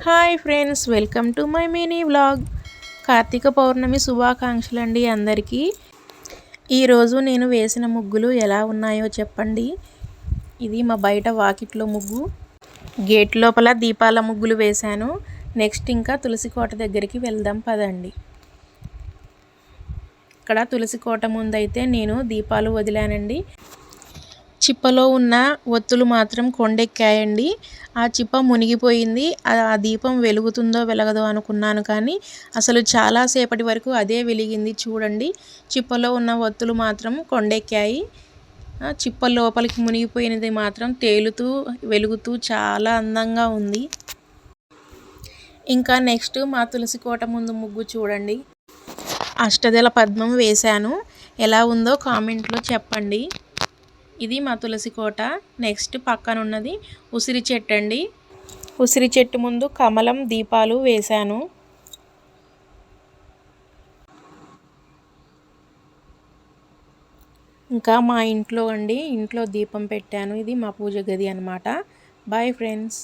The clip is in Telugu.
Hi friends, welcome to my mini vlog. Karthika Pournami శుభాకాంక్షలు అండి అందరికీ. ఈరోజు నేను వేసిన ముగ్గులు ఎలా ఉన్నాయో చెప్పండి. ఇది మా బయట వాకిట్లో ముగ్గు, గేట్ లోపల దీపాల ముగ్గులు వేశాను. నెక్స్ట్ ఇంకా తులసి కోట దగ్గరికి వెళ్దాం పదండి. ఇక్కడ తులసి కోట ముందైతే నేను దీపాలు వదిలానండి. చిప్పలో ఉన్న ఒత్తులు మాత్రం కొండెక్కాయండి. ఆ చిప్ప మునిగిపోయింది. ఆ దీపం వెలుగుతుందో వెలగదో అనుకున్నాను, కానీ అసలు చాలాసేపటి వరకు అదే వెలిగింది. చూడండి, చిప్పలో ఉన్న ఒత్తులు మాత్రం కొండెక్కాయి. చిప్ప లోపలికి మునిగిపోయినది మాత్రం తేలుతూ వెలుగుతూ చాలా అందంగా ఉంది. ఇంకా నెక్స్ట్ మా తులసి కోట ముందు ముగ్గు చూడండి. అష్టదళ పద్మం వేశాను. ఎలా ఉందో కామెంట్లో చెప్పండి. ఇది మా తులసి కోట. నెక్స్ట్ పక్కన ఉన్నది ఉసిరి చెట్టు అండి. ఉసిరి చెట్టు ముందు కమలం దీపాలు వేశాను. ఇంకా మా ఇంట్లో దీపం పెట్టాను. ఇది మా పూజ గది అన్నమాట. Boy friends.